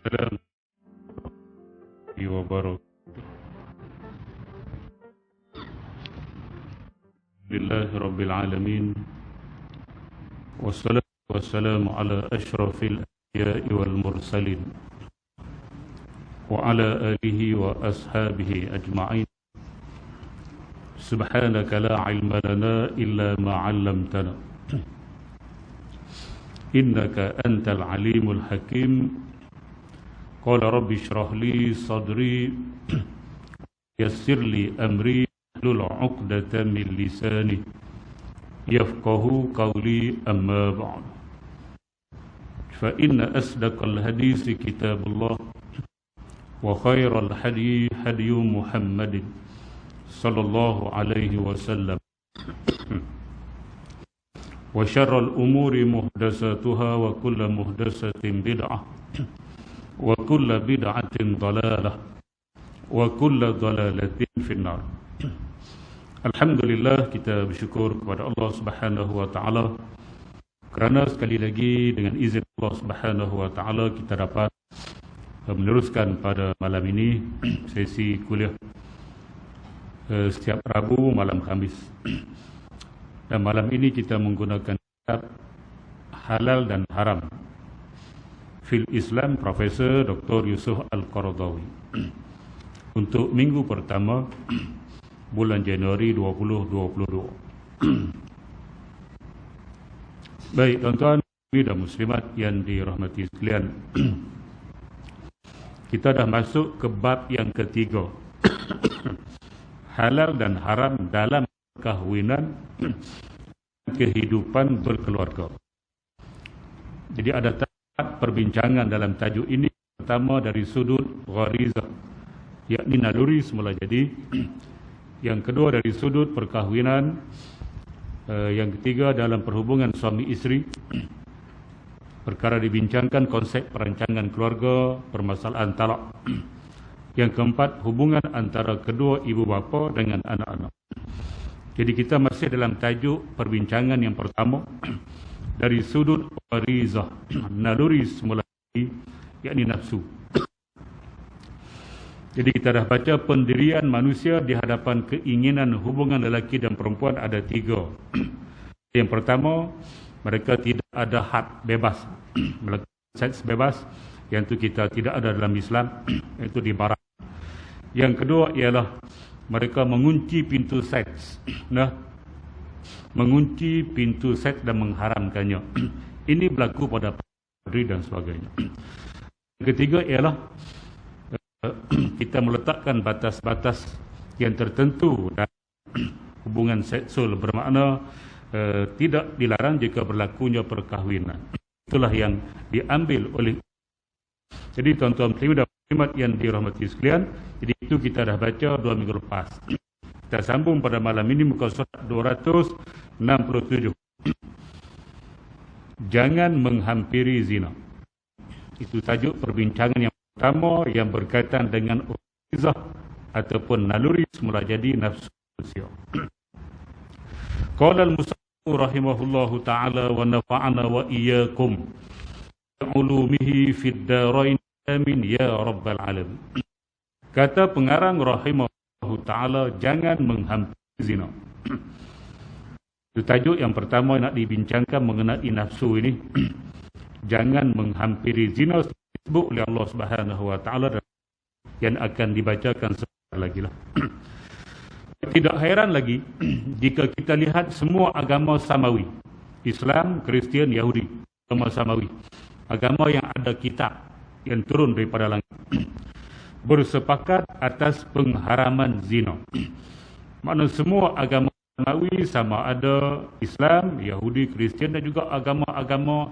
Assalamualaikum warahmatullahi wabarakatuh. Bismillahirabbil alamin. Wassalatu wassalamu ala asyrafil anbiya'i wal mursalin wa ala alihi wa ashabihi ajma'in. Subhanaka la ilma lana illa ma 'allamtana. Innaka antal alimul hakim. Qala rabbi shrah li sadri yassir li amri hlul 'uqdatam min lisani yafqahu qawli amma ba'd. Fa inna asdaqal hadisi kitabullah wa khairal hadi hadi Muhammadin sallallahu alaihi wasallam wa syarral umuri muhdatsatuha wa kullu muhdatsatin bid'ah wa kullu bid'atin dhalalah wa kullu dhalalatin finnar. Alhamdulillah, kita bersyukur kepada Allah Subhanahu wa taala kerana sekali lagi dengan izin Allah Subhanahu wa taala kita dapat meneruskan pada malam ini sesi kuliah setiap Rabu malam Khamis. Dan malam ini kita menggunakan kitab Halal dan Haram fil Islam Profesor Dr. Yusuf Al-Qaradawi untuk minggu pertama bulan Januari 2022. Baik tuan-tuan dan muslimat yang dirahmati sekalian, kita dah masuk ke bab yang ketiga, halal dan haram dalam kahwinan kehidupan berkeluarga. Jadi ada perbincangan dalam tajuk ini. Pertama dari sudut gharizah, yakni naluri semula jadi. Yang kedua dari sudut perkahwinan. Yang ketiga dalam perhubungan suami isteri. Perkara dibincangkan konsep perancangan keluarga, permasalahan talak. Yang keempat, hubungan antara kedua ibu bapa dengan anak-anak. Jadi kita masih dalam tajuk perbincangan yang pertama dari sudut gharizah, naluri semula yakni nafsu. Jadi kita dah baca pendirian manusia di hadapan keinginan hubungan lelaki dan perempuan ada tiga. Yang pertama, mereka tidak ada had bebas, melakukan seks bebas, yang itu kita tidak ada dalam Islam, itu dilarang. Yang kedua ialah mereka mengunci pintu seks. Mengunci pintu seks dan mengharamkannya. Ini berlaku pada padri dan sebagainya. Yang ketiga ialah kita meletakkan batas-batas yang tertentu dalam hubungan seksual, bermakna tidak dilarang jika berlakunya perkahwinan. Itulah yang diambil oleh. Jadi tuan-tuan dan muslimat yang dirahmati sekalian, jadi itu kita dah baca 2 minggu lepas. Kita sambung pada malam ini muka surat 267. Jangan menghampiri zina. Itu tajuk perbincangan yang pertama yang berkaitan dengan gharizah ataupun naluri semula jadi nafsu manusia. Qala al-musannif rahimahullahu taala wa nafa'ana wa iyyakum ulumihi fid darain amin ya rabbal alamin. Kata pengarang rahimahullahu taala, jangan menghampiri zina. Itu tajuk yang pertama nak dibincangkan mengenai nafsu ini. Jangan menghampiri zina disebut oleh Allah Subhanahu wa taala yang akan dibacakan sebentar lagi lah. Tidak heran lagi jika kita lihat semua agama samawi, Islam, Kristian, Yahudi, agama samawi, agama yang ada kitab yang turun daripada langit, bersepakat atas pengharaman zina. Maknanya semua agama samawi, sama ada Islam, Yahudi, Kristian dan juga agama-agama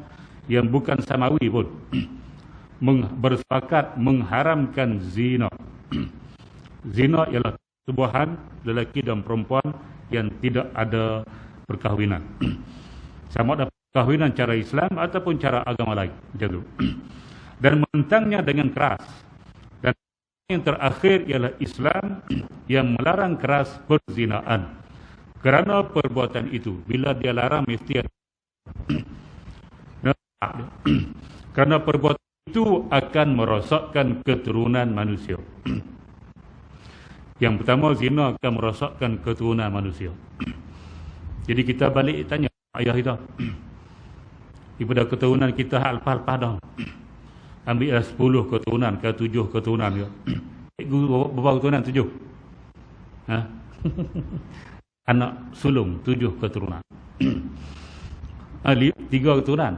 yang bukan samawi pun bersepakat mengharamkan zina. Zina ialah persetubuhan lelaki dan perempuan yang tidak ada perkahwinan. Sama ada perkahwinan cara Islam ataupun cara agama lain. Macam tu. Dan menentangnya dengan keras. Dan yang terakhir ialah Islam yang melarang keras perzinaan. Kerana perbuatan itu, bila dia larang mesti ada. Kerana perbuatan itu akan merosakkan keturunan manusia. Yang pertama, zina akan merosakkan keturunan manusia. Jadi kita balik tanya ayah kita, daripada keturunan kita halpah-halpah dah, ambil 10 keturunan ke 7 keturunan ke. Cikgu berapa keturunan? 7. Ha? Anak sulung 7 keturunan. 3 keturunan.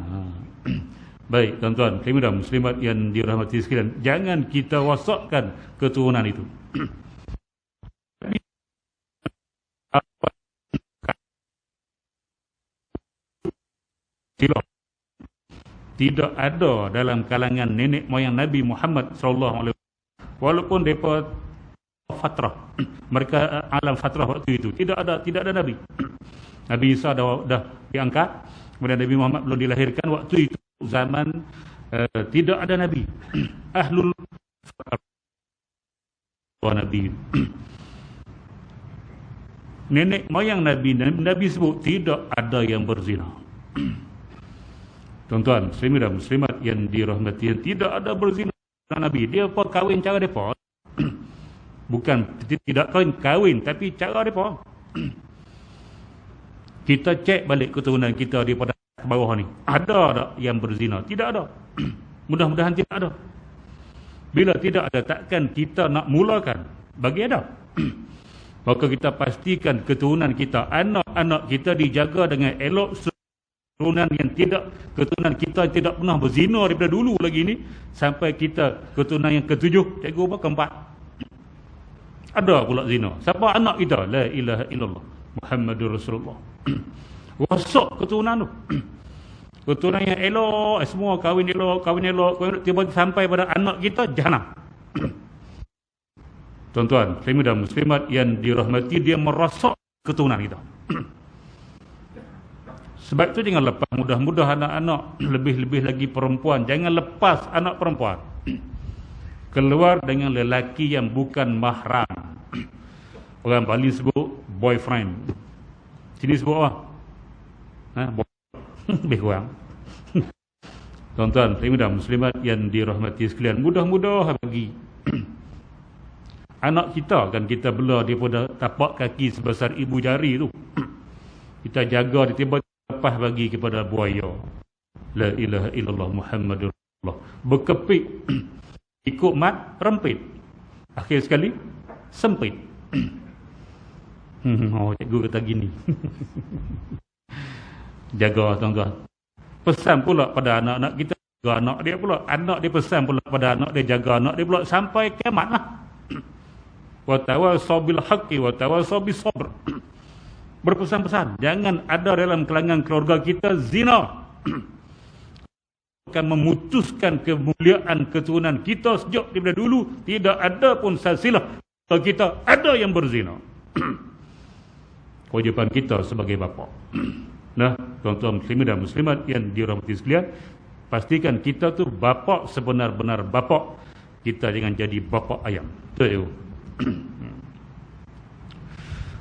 Baik tuan-tuan, muslimin muslimat yang dirahmati sekalian, jangan kita rosakkan keturunan itu. Tidak ada dalam kalangan nenek moyang Nabi Muhammad SAW, walaupun mereka fatrah, mereka alam fatrah waktu itu, tidak ada Nabi. Nabi Isa dah diangkat, kemudian Nabi Muhammad belum dilahirkan. Waktu itu zaman tidak ada Nabi. Ahlul Nabi, nenek moyang Nabi sebut tidak ada yang berzina. Tuan-tuan, muslimin muslimat yang dirahmati, yang tidak ada berzina Nabi. Dia apa kahwin cara depa? Bukan tidak kahwin, tapi cara depa. Kita cek balik keturunan kita daripada bawah ni. Ada tak yang berzina? Tidak ada. Mudah-mudahan tidak ada. Bila tidak ada, takkan kita nak mulakan? Bagi ada. Maka kita pastikan keturunan kita, anak-anak kita dijaga dengan elok. Keturunan kita tidak pernah berzina daripada dulu lagi ni, sampai kita keturunan yang ke-7, cikgu apa? Ke-4. Ada pula zina. Siapa anak kita? La ilaha illallah Muhammadur Rasulullah. Rosak keturunan tu. Keturunan yang elok, semua kahwin elok, tiba-tiba sampai pada anak kita, jahanam. Tuan-tuan, muslimin dan muslimat yang dirahmati, dia merosak keturunan kita. Sebab itu jangan lepas mudah-mudah anak-anak, lebih-lebih lagi perempuan, jangan lepas anak perempuan keluar dengan lelaki yang bukan mahram. Orang Bali sebut boyfriend. Sini sebut apa? Lebih kurang. Tuan-tuan, muslimin dan muslimat yang dirahmati sekalian, mudah-mudah bagi anak kita, kan kita bela daripada tapak kaki sebesar ibu jari tu. Kita jaga, tiba-tiba lepas bagi kepada buaya. La ilaha illallah Muhammadur Rasulullah. Berkepit, ikut mat, rempit. Akhir sekali, sempit. Cikgu kata gini. Jaga tuan-tuan. Pesan pula pada anak-anak kita, jaga anak dia pula. Anak dia pesan pula pada anak dia, jaga anak dia pula sampai kiamat lah. Wa tawassaw bil haqqi wa tawassaw bis sabr. Berpesan-pesan, jangan ada dalam kalangan keluarga kita zina. Akan memutuskan kemuliaan keturunan kita sejak daripada dulu. Tidak ada pun silsilah kita ada yang berzina. Kewajipan kita sebagai bapa. Nah, tuan-tuan muslimin dan muslimat yang dirahmati sekalian, pastikan kita tu bapa sebenar-benar bapa. Kita jangan jadi bapa ayam. Betul.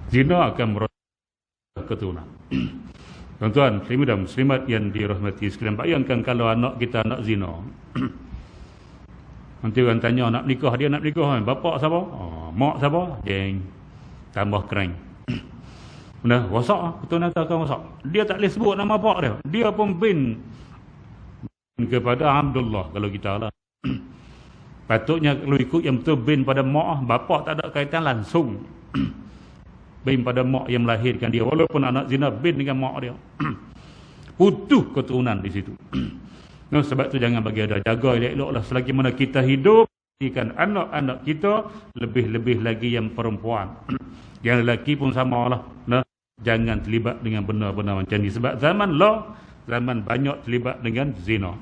Zina akan merosak keturunan. Tuan-tuan, muslimin dan muslimat yang dirahmati sekalian, bayangkan kalau anak kita nak zina. Nanti orang tanya nak nikah, dia nak nikah, bapak siapa? Mak siapa? Jeng. Tambah keren. Nah, rosak keturunan akan rosak. Dia tak boleh sebut nama bapak dia. Dia pun bin kepada Abdullah kalau kita lah. Patutnya kalau ikut yang betul bin pada mak, bapak tak ada kaitan langsung. Bin pada mak yang melahirkan dia, walaupun anak zina, bin dengan mak dia. Putus keturunan di situ. Nah, sebab tu jangan bagi ada, jaga elok-eloklah selagi mana kita hidup. Pastikan anak-anak kita, lebih-lebih lagi yang perempuan. Yang lelaki pun samalah. Nah, jangan terlibat dengan benda-benda macam ni, sebab zaman banyak terlibat dengan zina.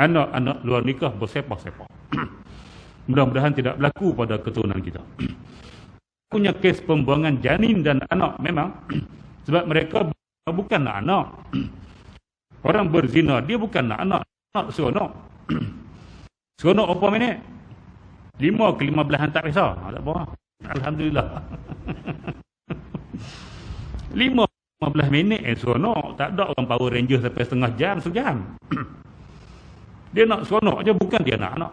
Anak-anak luar nikah bersepah-sepah. Mudah-mudahan tidak berlaku pada keturunan kita. Punya kes pembuangan janin dan anak memang, sebab mereka bukan anak. Orang berzina, dia bukan anak seronok. Seronok berapa minit? 5 ke 15 tak kisah. Tak apa. Alhamdulillah. 15 minit seronok. Tak ada orang Power Ranger sampai setengah jam, sejam. Dia nak seronok je, bukan dia nak anak.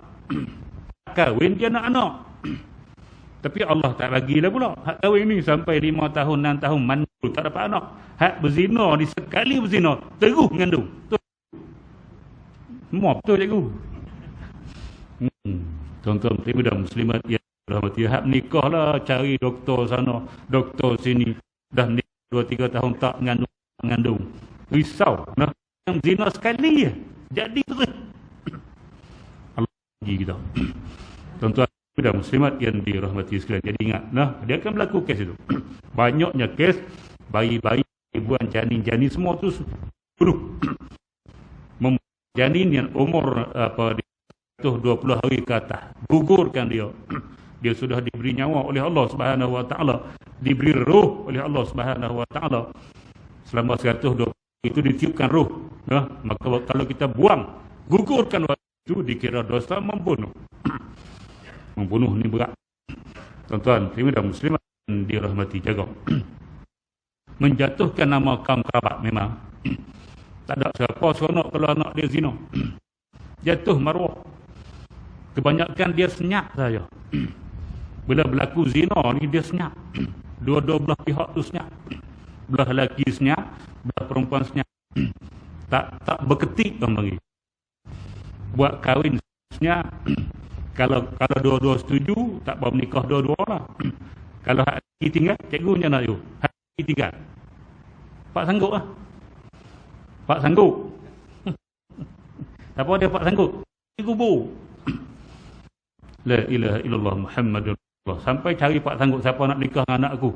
Kahwin dia nak anak. Tapi Allah tak bagilah pula. Hak kahwin ni sampai 5 tahun, 6 tahun mandul tak dapat anak. Hak berzina ni sekali berzina terus mengandung. Semua betul cikgu. Tuan-tuan dan muslimat yang dirahmati, hak nikah lah, cari doktor sana, doktor sini. Dah nikah 2-3 tahun tak mengandung. Risau. Nah, yang zina sekali je. Jadi terus. Allah bagi kita. Tuan-tuan dan muslimat yang dirahmati sekalian. Jadi ingat, nah, dia akan berlaku kes itu. Banyaknya kes bayi-bayi, ibuan, janin-janin semua tu bunuh. Janin yang umur 20 hari ke atas, gugurkan dia. Dia sudah diberi nyawa oleh Allah Subhanahu Wa Taala, diberi roh oleh Allah Subhanahu Wa Taala. Selama 120 itu ditiupkan roh. Nah, maka kalau kita buang, gugurkan waktu itu, dikira dosa membunuh. Membunuh ni berat. Tuan-tuan dan muslimat dirahmati, jaga. Menjatuhkan nama kaum kerabat memang tak ada siapa seronok kalau anak dia zina. Jatuh maruah. Kebanyakan dia senyap saja. Bila berlaku zina ni dia senyap. Dua-dua belah pihak tu senyap. Belah lelaki senyap, belah perempuan senyap. Tak berketik orang bagi. Buat kahwin senyap. Kalau dua-dua setuju, tak boleh menikah dua-dua lah. Kalau hati tinggal, cikgu macam mana tu? Hati tinggal. Pak sanggup lah. Pak sanggup. Apa dia Pak sanggup? Kubur. La ilaha illallah Muhammadur Rasulullah. Sampai cari Pak sanggup, siapa nak nikah dengan anak aku.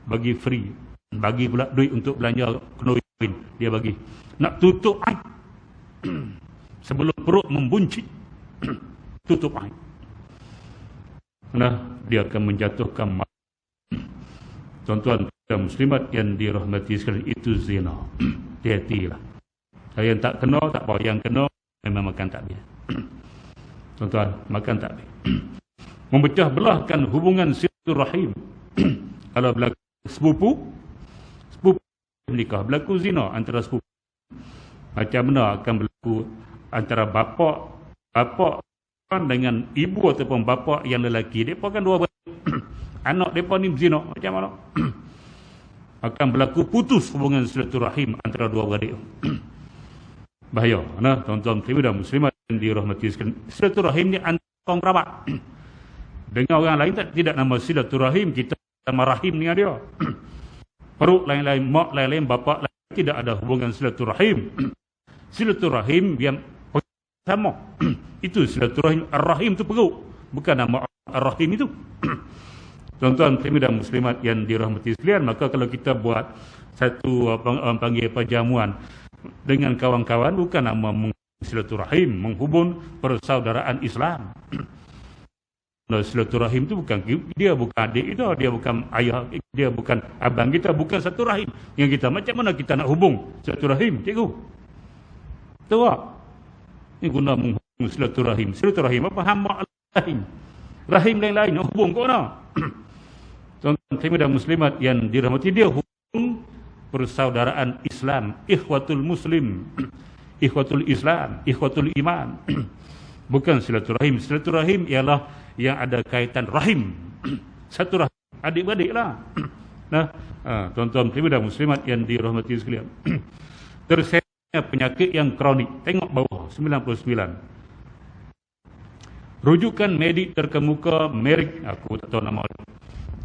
Bagi free. Bagi pula duit untuk belanja kenduri kahwin. Dia bagi. Nak tutup aib. Sebelum perut membuncit. Tutup aib. Nah, dia akan menjatuhkan tuan-tuan dan muslimat yang dirahmati sekalian, itu zina. Hati-hatilah. Yang tak kena, tak apa. Yang kena, memang makan takbir. Tuan-tuan, makan takbir. Memecah belahkan hubungan silaturahim. Kalau berlaku sepupu menikah, berlaku zina antara sepupu. Macam mana akan berlaku antara bapa dengan ibu ataupun bapa yang lelaki? Mereka kan dua beradik. Anak mereka ni berzina. Macam mana? Akan berlaku putus hubungan silaturahim antara dua beradik. Bahaya. Nah, tuan-tuan dan muslimat yang dirahmati sekalian, silaturahim ni antara kaum kerabat. Dengan orang lain tidak nama silaturahim, kita nama rahim dengan dia. Perut lain-lain, mak lain-lain, bapa lain, tidak ada hubungan silaturahim. Silaturahim yang sama. Itu silaturahim. Ar-Rahim itu perut, bukan nama Ar-Rahim itu. Tuan-tuan dan muslimat yang dirahmati sekalian, maka kalau kita buat satu panggil jamuan dengan kawan-kawan, bukan nama silaturahim, menghubung persaudaraan Islam. Silaturahim itu bukan, dia bukan adik kita, dia bukan ayah, dia bukan abang kita, bukan satu rahim yang kita. Macam mana kita nak hubung silaturahim, cikgu? Tahu tak? Ini guna menghubung silaturahim. Silaturahim apa? Hamba lain, rahim lain-lain, hubung kau nak. Tuan-tuan dan muslimat yang dirahmati, dia hubung persaudaraan Islam, ikhwatul muslim, ikhwatul Islam, ikhwatul iman. Bukan silaturahim. Silaturahim ialah yang ada kaitan rahim. Satu rahim, adik-beradik lah. Nah, tuan-tuan dan muslimat yang dirahmati sekalian. Tersedia penyakit yang kronik. Tengok bawah 99. Rujukan medik terkemuka Merrick, aku tak tahu nama dia.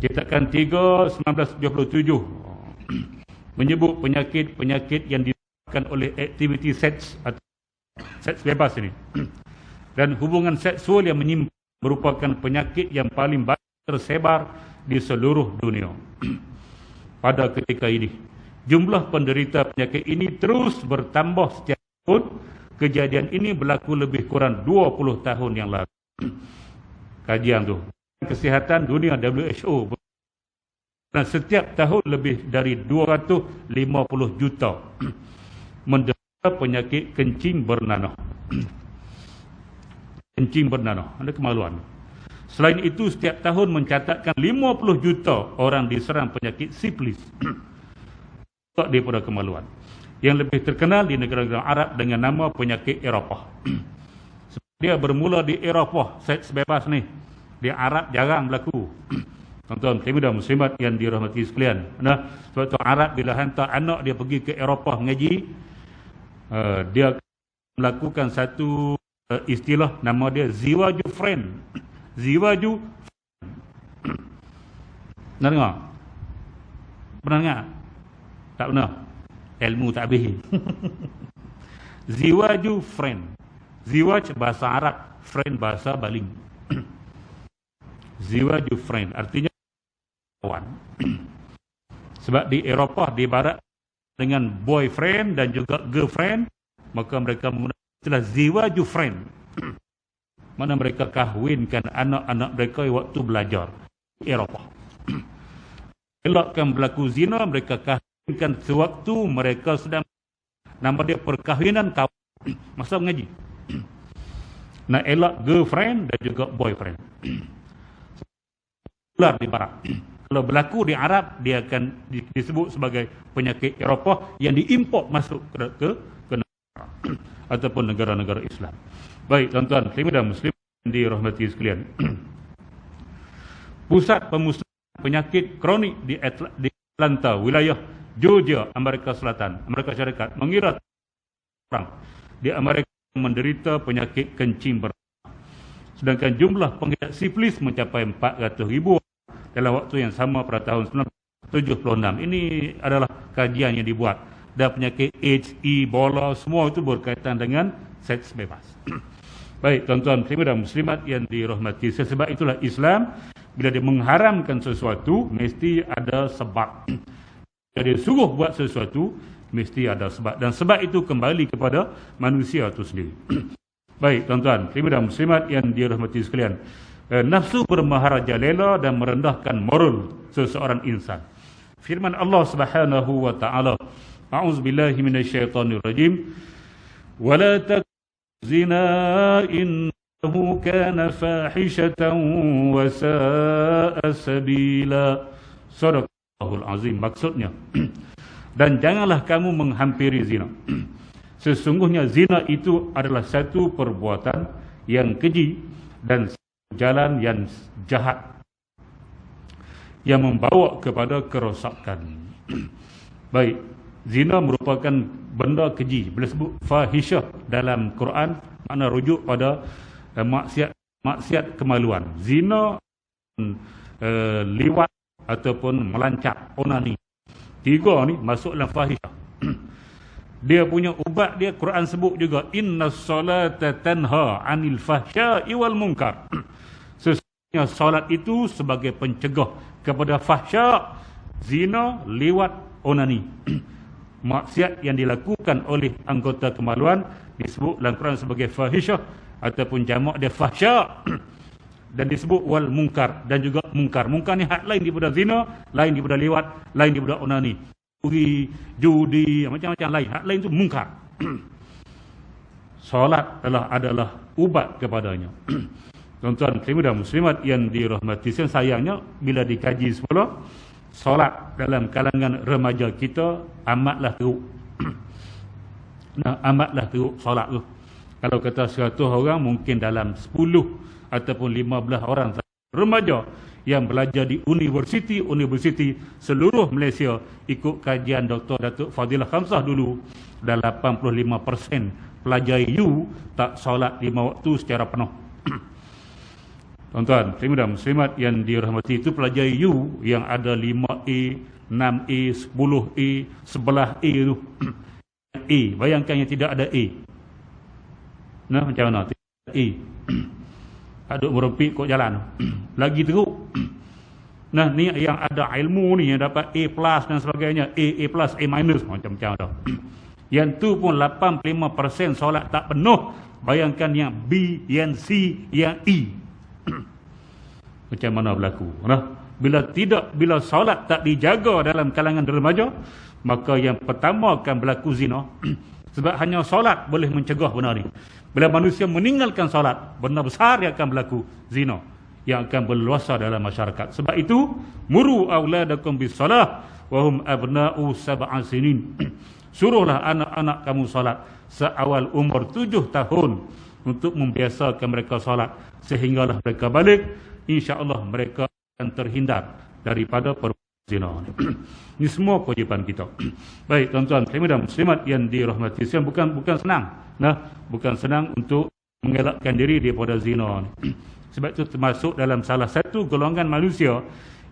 Cetakan 3 1977 menyebut penyakit-penyakit yang disebabkan oleh aktiviti seks atau seks bebas ini. Dan hubungan seksual yang menyimpang merupakan penyakit yang paling banyak tersebar di seluruh dunia. Pada ketika ini, jumlah penderita penyakit ini terus bertambah setiap tahun. Kejadian ini berlaku lebih kurang 20 tahun yang lalu. Kajian tu, Kesihatan Dunia WHO, dan setiap tahun lebih dari 250 juta menderita penyakit kencing bernanah. Kencing bernanah, ada kemaluan. Selain itu, setiap tahun mencatatkan 50 juta orang diserang penyakit sifilis daripada kemaluan, yang lebih terkenal di negara-negara Arab dengan nama penyakit Eropah. Dia bermula di Eropah, seks bebas ni. Di Arab jarang berlaku. Tuan-tuan, muslimin dan muslimat yang dirahmati sekalian. Nah, sebab tu Arab bila hantar anak dia pergi ke Eropah mengaji, dia melakukan satu istilah, nama dia Ziwaju Friend. Ziwaju Friend. Pernah dengar? Pernah dengar? Tak pernah. Ilmu tak habis. Ziwaju Friend. Ziwaj bahasa Arab, friend bahasa Baling. Ziwaju Friend artinya kawan. Sebab di Eropah, di barat, dengan boyfriend dan juga girlfriend, maka mereka menggunakan istilah Ziwaju Friend. Mana mereka kahwinkan anak-anak mereka waktu belajar di Eropah. Elakkan berlaku zina, mereka kahwinkan sewaktu mereka sedang, nama dia perkahwinan kawan, masa mengaji. Nak elak girlfriend dan juga boyfriend. Ular di barat. Kalau berlaku di Arab, dia akan disebut sebagai penyakit Eropah yang diimport masuk ke negara ataupun negara-negara Islam. Baik, tuan-tuan, muslimin dan muslimat yang dirahmati sekalian. Pusat pemusnahan penyakit kronik di Atlanta, wilayah Georgia, Amerika Selatan, Amerika Syarikat, mengira orang di Amerika menderita penyakit kencing berat. Sedangkan jumlah pengidap sifilis mencapai 400,000 dalam waktu yang sama pada tahun 1976. Ini adalah kajian yang dibuat. Dan penyakit AIDS, Ebola, semua itu berkaitan dengan seks bebas. Baik, tuan-tuan, muslimin dan muslimat yang dirahmati. Sebab itulah Islam, bila dia mengharamkan sesuatu, mesti ada sebab. Bila dia suruh buat sesuatu, mesti ada sebab. Dan sebab itu kembali kepada manusia itu sendiri. Baik, tuan-tuan, muslimin dan muslimat yang dirahmati sekalian. Nafsu bermaharajalela dan merendahkan moral seseorang insan. Firman Allah Subhanahu wa taala, A'udzubillahi minasyaitonirrajim. Wala takzina innahu kana fahishatan wa sa'a sabila. Sadaqallahul azim. Maksudnya, dan janganlah kamu menghampiri zina. Sesungguhnya zina itu adalah satu perbuatan yang keji dan jalan yang jahat yang membawa kepada kerosakan. Baik, zina merupakan benda keji. Bila sebut fahisyah dalam Quran, makna rujuk pada maksiat kemaluan. Zina, liwat ataupun melancap, onani. Tiga ni masuk dalam fahisyah. Dia punya ubat dia, Quran sebut juga, innas salata tanha 'anil fahsya'i wal munkar. Sesungguhnya solat itu sebagai pencegah kepada fahsya, zina, liwat, onani. Maksiat yang dilakukan oleh anggota kemaluan disebut dalam Quran sebagai fahisyah ataupun jamak dia fahsya. Dan disebut wal munkar, dan juga munkar. Munkar ni hak lain daripada zina, lain daripada liwat, lain daripada onani. Judi, macam-macam lain. Hak lain itu munkar. Solat adalah ubat kepadanya. Tuan-tuan, muslimin dan muslimat yang dirahmati, sayangnya bila dikaji semula, solat dalam kalangan remaja kita amatlah teruk. Amatlah teruk solat tu. Kalau kata 100 orang, mungkin dalam 10 ataupun 15 orang remaja yang belajar di universiti seluruh Malaysia ikut kajian Dr. Datuk Fadilah Khamsah dulu, dan 85% pelajar U tak solat 5 waktu secara penuh. Tuan-tuan, muslimin dan muslimat yang dirahmati, itu pelajar U yang ada 5A, 6A, 10A, 11A tu. A, bayangkan yang tidak ada A. Nah, macam mana? Tidak ada A. Aduk merempik kot jalan. Lagi teruk. Nah, ni yang ada ilmu ni, yang dapat A plus dan sebagainya, A plus, A minus, macam-macam dah. Yang tu pun 85% solat tak penuh. Bayangkan yang B, yang C, yang E. Macam mana berlaku? Nah, bila solat tak dijaga dalam kalangan remaja, maka yang pertama akan berlaku zina. Sebab hanya solat boleh mencegah benda ni. Bila manusia meninggalkan solat, benda besar yang akan berlaku, zina, yang akan berluasa dalam masyarakat. Sebab itu, muru auladakum bis salah wa hum abna'u sab'a sinin. Suruhlah anak-anak kamu solat seawal umur 7 tahun untuk membiasakan mereka solat. Sehinggalah mereka balik, insya-Allah mereka akan terhindar daripada perbuatan zina. Ini semua kewajipan kita. Baik tuan-tuan dan muslimat yang dirahmati sekalian, bukan senang. Bukan senang untuk mengelakkan diri daripada zina. Sebab itu termasuk dalam salah satu golongan manusia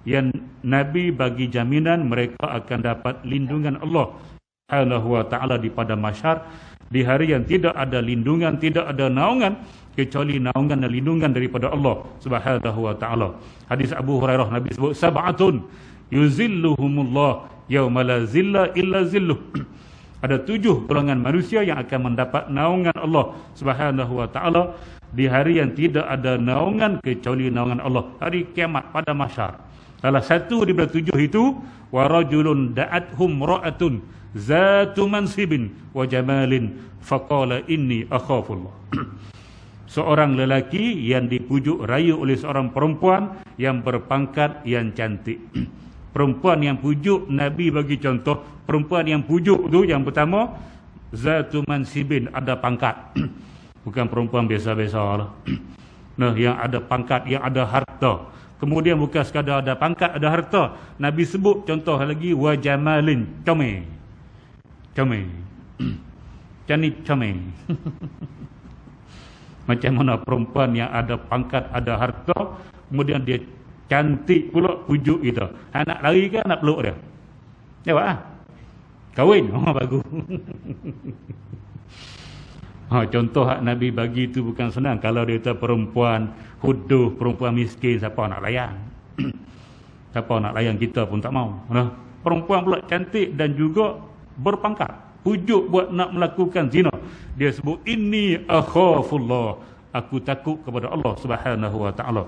yang Nabi bagi jaminan mereka akan dapat lindungan Allah Subhanahu wa ta'ala di padang mahsyar, di hari yang tidak ada lindungan, tidak ada naungan kecuali naungan dan lindungan daripada Allah Subhanahu wa ta'ala. Hadis Abu Hurairah, Nabi sebut sab'atun yuzilluhumullah yauma la zilla illa zilluh. Ada 7 golongan manusia yang akan mendapat naungan Allah Subhanahu wa ta'ala di hari yang tidak ada naungan kecuali naungan Allah, hari kiamat pada mahsyar. Salah satu daripada 7 itu, wa rajulun da'athum ra'atun zatu mansibin wa jamalin faqala inni akhafullah. Seorang lelaki yang dipujuk rayu oleh seorang perempuan yang berpangkat yang cantik. Perempuan yang pujuk, Nabi bagi contoh, perempuan yang pujuk tu yang pertama, zatu mansibin, ada pangkat. Bukan perempuan biasa-biasa lah. Yang ada pangkat, yang ada harta. Kemudian bukan sekadar ada pangkat, ada harta. Nabi sebut contoh lagi, wa jamalin, comel. Cantik comel. Macam mana perempuan yang ada pangkat, ada harta, kemudian dia cantik pula, pujuk kita. Nak lari ke nak peluk dia? Jawab lah. Kahwin. Bagus. Contoh hak Nabi bagi itu bukan senang. Kalau dia kata perempuan huduh, perempuan miskin, siapa nak layan? Siapa nak layan, kita pun tak mau. Perempuan pula cantik dan juga berpangkat, pujuk buat nak melakukan zina. Dia sebut inni akhafullah, aku takut kepada Allah Subhanahu wa ta'ala.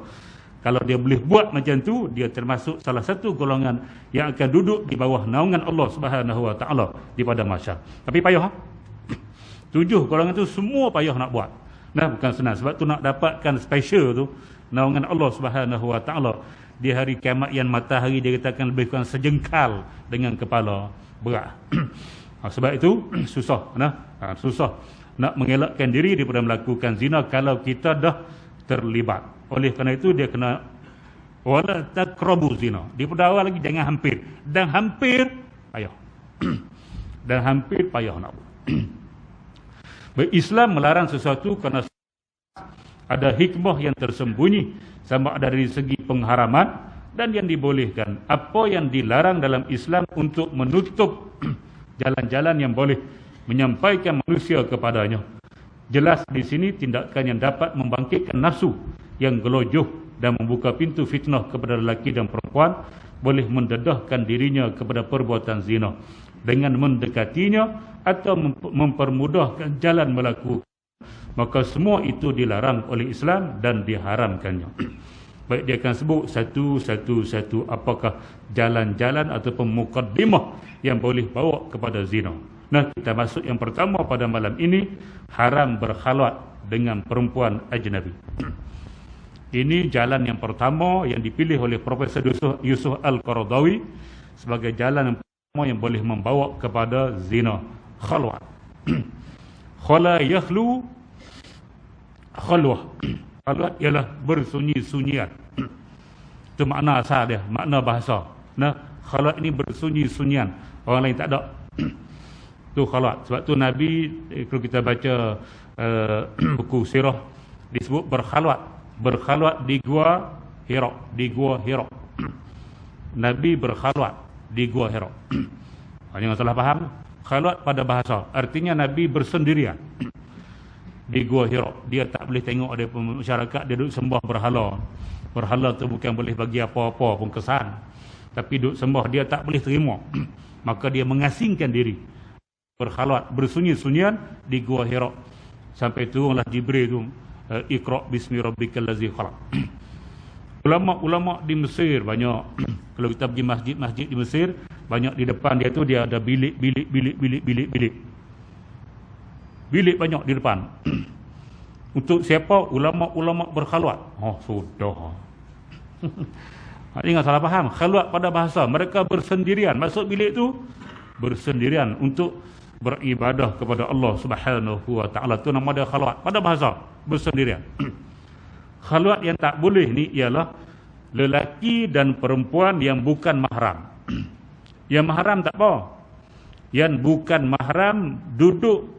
Kalau dia boleh buat macam tu, dia termasuk salah satu golongan yang akan duduk di bawah naungan Allah Subhanahu wa ta'ala di pada mahsyar. Tapi payah. 7 golongan tu semua payah nak buat. Bukan senang. Sebab tu nak dapatkan special tu, naungan Allah Subhanahu wa ta'ala di hari kiamat yang matahari dia katakan lebih kurang sejengkal dengan kepala, berat. Sebab itu susah. Susah nak mengelakkan diri daripada melakukan zina kalau kita dah terlibat. Oleh kerana itu dia kena wala taqrabu zina. Daripada awal lagi jangan hampir. Dan hampir payah. Dan hampir payah nak buat. Islam melarang sesuatu kerana ada hikmah yang tersembunyi, sama ada dari segi pengharaman dan yang dibolehkan. Apa yang dilarang dalam Islam untuk menutup jalan-jalan yang boleh menyampaikan manusia kepadanya. Jelas di sini tindakan yang dapat membangkitkan nafsu yang gelojoh dan membuka pintu fitnah kepada lelaki dan perempuan, boleh mendedahkan dirinya kepada perbuatan zina dengan mendekatinya atau mempermudahkan jalan melakukan. Maka semua itu dilarang oleh Islam dan diharamkannya. Baik, dia akan sebut satu-satu apakah jalan-jalan ataupun mukaddimah yang boleh bawa kepada zina. Kita masuk yang pertama pada malam ini, haram berkhalwat dengan perempuan ajnabi. Ini jalan yang pertama yang dipilih oleh Profesor Yusuf Al-Qaradawi sebagai jalan yang pertama yang boleh membawa kepada zina, khalwat. Khala yakhlu khalwah. Khalwat ialah bersunyi-sunyian. Itu makna asal dia, makna bahasa. Khalwat ini bersunyi-sunyian, orang lain tak ada. Itu khalwat. Sebab tu Nabi, kalau kita baca buku sirah, disebut berkhalwat di gua Hira, di gua Hira. Nabi berkhalwat di gua Hira. Jangan salah faham. Khalwat pada bahasa artinya Nabi bersendirian di gua Hira. Dia tak boleh tengok ada masyarakat, dia duduk sembah berhala. Berhala tu bukan boleh bagi apa-apa pun kesan, tapi duduk sembah dia tak boleh terima. Maka dia mengasingkan diri, berkhalwat, bersunyi-sunyian di gua Hira. Sampai turunlah Jibril tu, Iqra bismi rabbikal ladzi khalaq. Ulama-ulama di Mesir banyak. Kalau kita pergi masjid-masjid di Mesir, banyak di depan dia tu dia ada bilik banyak di depan. Untuk siapa? Ulama-ulama berkhalwat. Sudah. Jangan salah faham. Khalwat pada bahasa mereka bersendirian. Masuk bilik tu bersendirian untuk beribadah kepada Allah Subhanahu wa taala. Tu nama dia khalwat pada bahasa bersendirian. Khalwat yang tak boleh ni ialah lelaki dan perempuan yang bukan mahram. Yang mahram tak apa. Yang bukan mahram duduk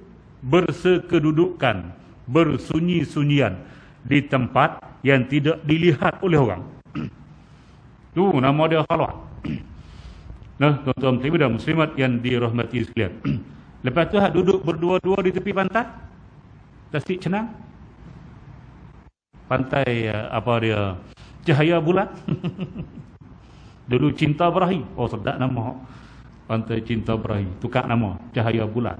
bersekedudukan, bersunyi-sunyian di tempat yang tidak dilihat oleh orang. Tu nama dia khalwat. Nah, tuan-tuan dan muslimat yang dirahmati sekalian. Lepas tu duduk berdua-dua di tepi pantai. Tasik cenang. Pantai apa dia? Cahaya bulan. Dulu Cinta Berahi. Oh, sedap nama. Pantai Cinta Berahi. Tukar nama. Cahaya bulan.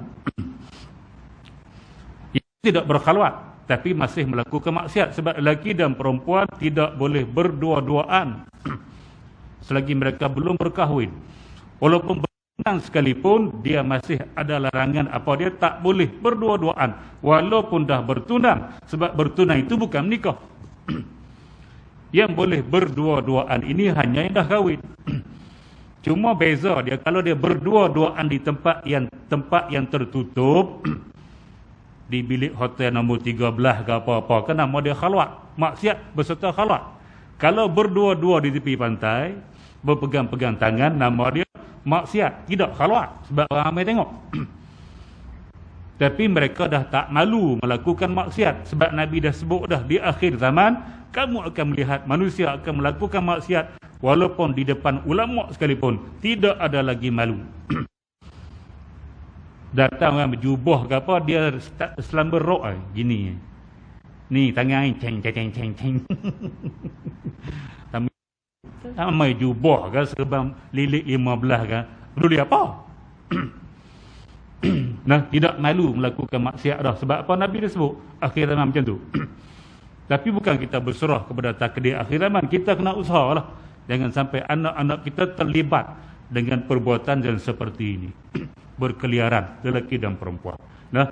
Ia tidak berkhalwat, tapi masih melakukan maksiat. Sebab lelaki dan perempuan tidak boleh berdua-duaan selagi mereka belum berkahwin. Walaupun bertunang sekalipun, dia masih ada larangan apa dia tak boleh berdua-duaan walaupun dah bertunang. Sebab bertunang itu bukan menikah. Yang boleh berdua-duaan ini hanya yang dah kahwin. Cuma beza dia kalau dia berdua-duaan di tempat yang tertutup, di bilik hotel nombor 13 ke apa-apa, kan nama dia khalwat, maksiat beserta khalwat. Kalau berdua-dua di tepi pantai, berpegang-pegang tangan, nama dia maksiat, tidak khalwat, sebab orang ramai tengok. Tapi mereka dah tak malu melakukan maksiat, sebab Nabi dah sebut dah, di akhir zaman kamu akan melihat manusia akan melakukan maksiat walaupun di depan ulama sekalipun, tidak ada lagi malu. Datang orang berjubah ke apa, dia selamba rock gini. Ni tangan ceng ceng ceng ceng. Ramai jubah ke, serban lilit 15 ke. Peduli apa? Nah, tidak malu melakukan maksiat dah. Sebab apa Nabi dia sebut? Akhir zaman macam tu. Tapi bukan kita berserah kepada takdir akhir zaman. Kita kena usaha lah. Jangan sampai anak-anak kita terlibat dengan perbuatan yang seperti ini. Berkeliaran, lelaki dan perempuan. Nah,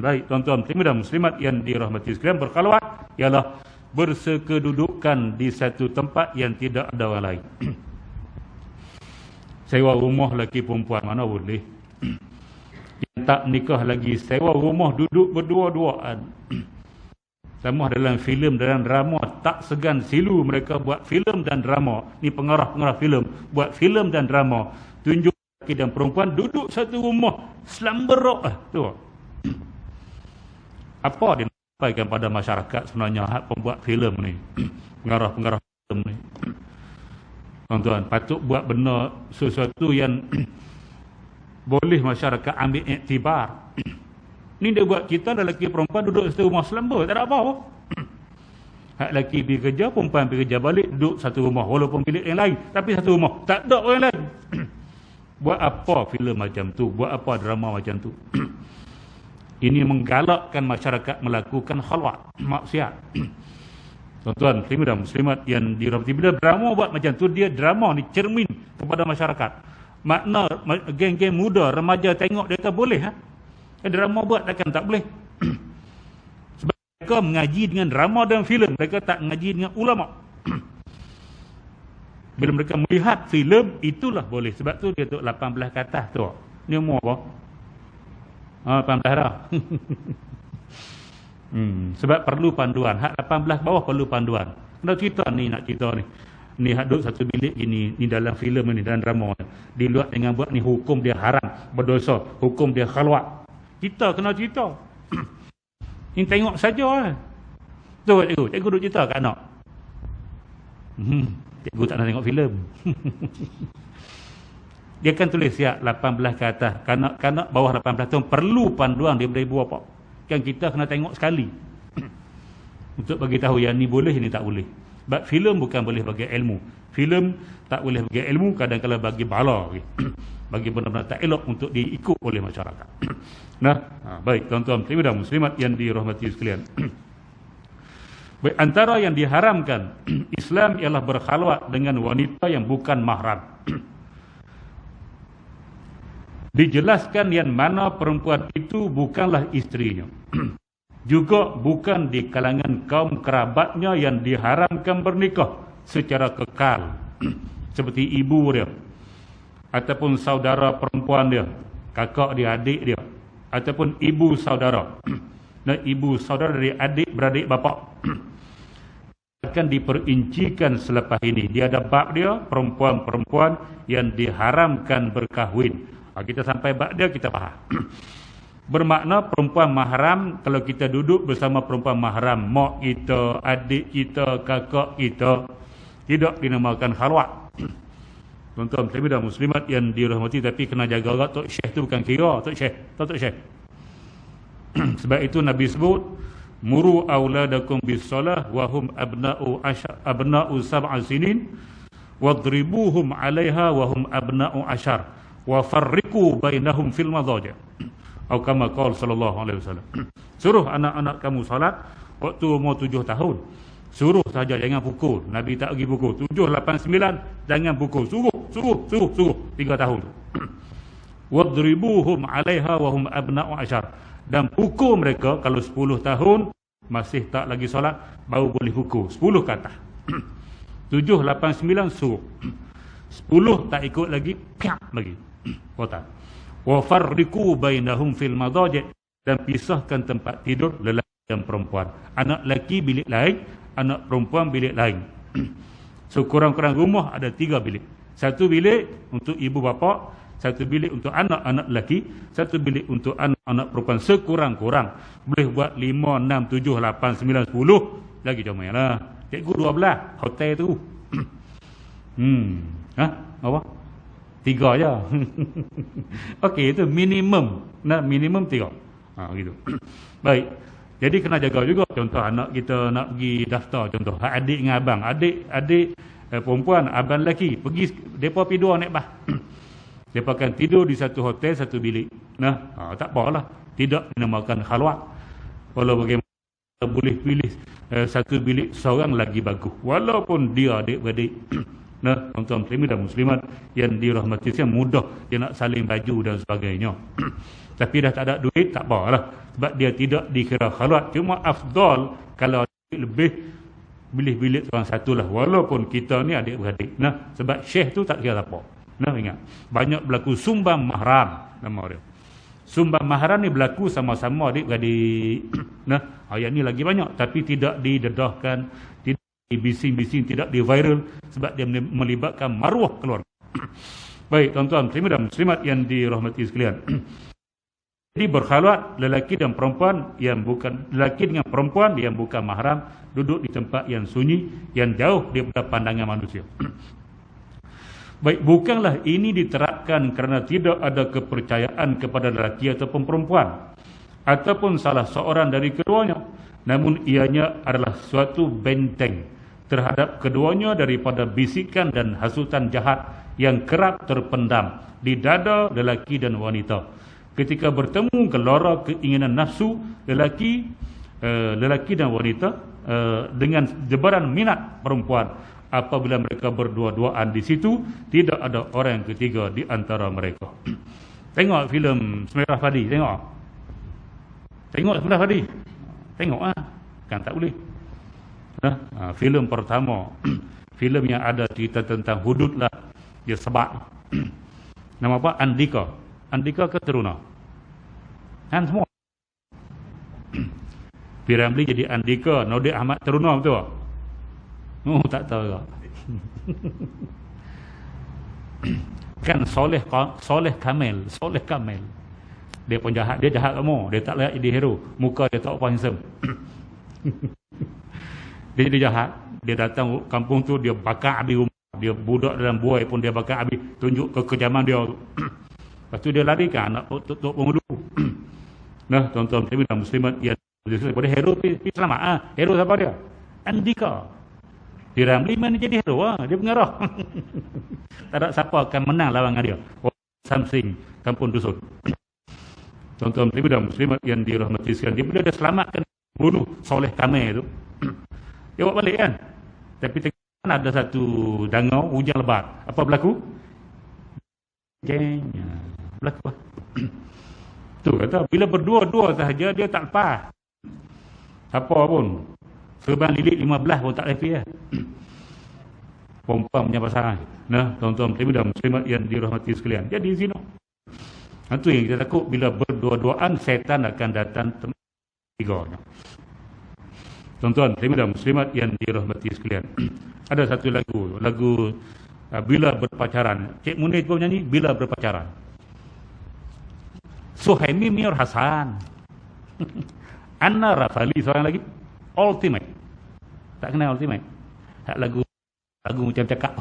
baik tuan-tuan dan muslimat yang dirahmati sekalian, berkhalwat ialah bersekedudukan di satu tempat yang tidak ada orang lain. Sewa rumah lelaki perempuan mana boleh. Yang tak nikah lagi sewa rumah duduk berdua-duaan. Sama dalam filem, dalam drama, tak segan silu mereka buat filem dan drama. Ni pengarah-pengarah filem buat filem dan drama, tunjuk lelaki dan perempuan duduk satu rumah selamberok tu. Apa dia sampaikan pada masyarakat sebenarnya hak pembuat filem ni, pengarah-pengarah filem ni? Tuan-tuan, patut buat benar sesuatu yang boleh masyarakat ambil iktibar. Ni dia buat kita lelaki perempuan duduk satu rumah selamba, tak ada apa-apa. Hak lelaki pergi kerja, perempuan pergi kerja balik, duduk satu rumah walaupun bilik yang lain, tapi satu rumah, tak ada orang lain. Buat apa filem macam tu? Buat apa drama macam tu? Ini menggalakkan masyarakat melakukan khalwat, maksiat. Tuan-tuan dan muslimat yang dirahmati, bila drama buat macam tu, dia drama ni cermin kepada masyarakat. Makna geng-geng muda, remaja tengok dia kata boleh ha? Drama buat takkan tak boleh. Sebab mereka mengaji dengan drama dan filem, mereka tak mengaji dengan ulama. Bila mereka melihat filem, itulah boleh. Sebab tu dia tu 18 ke atas tu. Ni umur apa? 18 dah. Sebab perlu panduan. Hak 18 bawah perlu panduan. Kena cerita ni, nak cerita ni. Ni hak duduk satu bilik gini, ni dalam filem ni, dalam drama ni. Di luar dengan buat ni, hukum dia haram, berdosa, hukum dia khalwat. Kita kena cerita. Ni tengok saja. Tu cikgu duduk cerita kat anak. Cikgu tak nak tengok filem. Dia kan tulis ya 18 ke atas. Kanak-kanak bawah 18 tahun perlu panduan daripada ibu bapa. Kan kita kena tengok sekali. Untuk bagi tahu yang ni boleh, ni tak boleh. Sebab filem bukan boleh bagi ilmu. Filem tak boleh bagi ilmu, kadang-kadang bagi bala. Bagi benar-benar tak elok untuk diikut oleh masyarakat. Nah, baik tuan-tuan dan muslimat yang dirahmati sekalian. Baik, antara yang diharamkan Islam ialah berkhalwat dengan wanita yang bukan mahram. Dijelaskan yang mana perempuan itu bukanlah isterinya. Juga bukan di kalangan kaum kerabatnya yang diharamkan bernikah secara kekal. Seperti ibu dia ataupun saudara perempuan dia, kakak dia, adik dia, ataupun ibu saudara. Nah, ibu saudara dari adik beradik bapa akan diperincikan selepas ini. Dia ada bab dia, perempuan-perempuan yang diharamkan berkahwin. Kita sampai bab dia kita faham. Bermakna perempuan mahram, kalau kita duduk bersama perempuan mahram, mak kita, adik kita, kakak kita, tidak dinamakan khalwat. Tuan-tuan muslimin dan muslimat yang dirahmati, tapi kena jaga agak. Tok Syekh tu bukan kira Tok Syekh, Tok Syekh. Sebab itu Nabi sebut, muru auladakum bis-salah wa hum abna'u sab'a sinin wadribuhum 'alaiha wa hum abna'u 'ashar wa farriqu bainahum fil madaji'. Atau kama qala sallallahu alaihi wasallam. Suruh anak-anak kamu salat waktu umur 7 tahun. Suruh saja, jangan pukul. Nabi tak pergi pukul. 7, 8, 9 jangan pukul. Suruh 3 tahun. Wadribuhum 'alaiha wa hum abna'u 'ashar. Dan pukul mereka kalau 10 tahun masih tak lagi solat, baru boleh pukul. 10 ke atas. 7, 8, 9 suruh. 10 tak ikut lagi, piak lagi. Kota. Wa farriqu bainahum fil madaji', dan pisahkan tempat tidur lelaki dan perempuan. Anak lelaki bilik lain, anak perempuan bilik lain. So kurang-kurang rumah ada 3 bilik. Satu bilik untuk ibu bapa, satu bilik untuk anak-anak lelaki, satu bilik untuk anak-anak perempuan. Sekurang-kurang boleh buat 5, 6, 7, 8, 9, 10 lagi comel lah. Cikgu 12 hotel tu. Apa? 3 je. Okey, itu minimum. Nah, minimum 3. Gitu. Baik. Jadi kena jaga juga. Contoh anak kita nak pergi daftar, contoh adik dengan abang, adik perempuan, abang lelaki, pergi depa pergi 2 naik bas. Depa akan tidur di satu hotel, satu bilik. Nah, tak apalah. Tidak dinamakan khalwat. Walau bagaimana boleh pilih satu bilik seorang lagi bagus. Walaupun dia adik-beradik. Nah, tuan-tuan muslimin dan muslimat yang dirahmati, yang mudah dia nak saling baju dan sebagainya. Tapi dah tak ada duit, tak apalah. Sebab dia tidak dikira khalwat. Cuma afdal kalau lebih bilik-bilik seorang satu lah. Walaupun kita ni adik-beradik. Nah, sebab syekh tu tak kira apa. Nah, ingat. Banyak berlaku sumbang mahram nama dia. Sumbang mahram ni berlaku sama-sama adik-beradik. Nah, ayat ni lagi banyak. Tapi tidak didedahkan, tidak bising-bising, tidak di-viral sebab dia melibatkan maruah keluarga. Baik, tuan-tuan muslimin dan muslimat yang dirahmati sekalian. Jadi berkhalwat lelaki dan perempuan yang bukan, lelaki dengan perempuan yang bukan mahram, duduk di tempat yang sunyi, yang jauh daripada pandangan manusia. Baik, bukanlah ini diterapkan kerana tidak ada kepercayaan kepada lelaki ataupun perempuan ataupun salah seorang dari keduanya, namun ianya adalah suatu benteng terhadap keduanya daripada bisikan dan hasutan jahat yang kerap terpendam di dada lelaki dan wanita. Ketika bertemu gelora keinginan nafsu lelaki dan wanita dengan jebaran minat perempuan, apabila mereka berdua-duaan di situ, tidak ada orang yang ketiga di antara mereka. Tengok filem Semerah Padi, tengok Semerah Padi, tengok kan tak boleh. Filem pertama, filem yang ada cerita tentang hudud lah, dia sebab nama apa? Andika ke Teruna kan semua. Piramli jadi Andika, Nodik Ahmad Teruna, betul tak? Tak tahu tak. Kan Soleh Kamel. Dia pun jahat, dia jahat kamu. Dia tak layak jadi hero. Muka dia tak apa handsome. Dia jahat. Dia datang kampung tu, dia bakar habis rumah. Dia budak dalam buai pun dia bakar habis. Tunjuk kekejaman dia. Lepas tu dia larikan anak tok penghulu. Nah, tuan-tuan dan muslimat yang boleh hero pergi selamat. Hero siapa dia? Andika. Di Ramli mana jadi hero? Dia pengarah. Tak ada siapa akan menang lawan dia. Samsing, kampung dusun. Tuan-tuan dan muslimat yang dirahmati sekalian, dia bila dia selamatkan bunuh Soleh Kamel tu. Dia buat balik kan. Tapi kan ada satu dangau hujan lebat. Apa berlaku? Berlaku apa? Tu kata bila berdua-dua sahaja dia tak lepas. Apa pun. Serban lilit 15 pun tak lepas. Perempuan punya pasangan. Nah, tuan-tuan dan muslimat yang dirahmati sekalian. Jadi zina. Itu yang kita takut, bila berdua-duaan syaitan akan datang tiganya. Tuan-tuan, dan muslimat yang dirahmati sekalian. Ada satu lagu Bila Berpacaran. Cik Munir pun nyanyi Bila Berpacaran. Suhaimi Mior Hasan. Anna Rafali, seorang lagi Ultimate. Tak kenal Ultimate? Lagu macam cakap.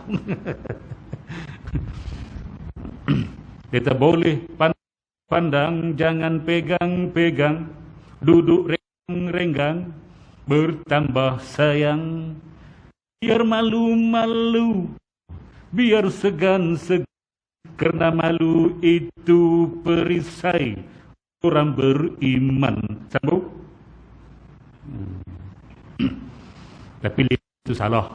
Kita boleh pandang, jangan pegang-pegang, duduk renggang, bertambah sayang. Biar malu-malu, biar segan-segan, karena malu itu perisai orang beriman. Sambung. Tapi itu salah.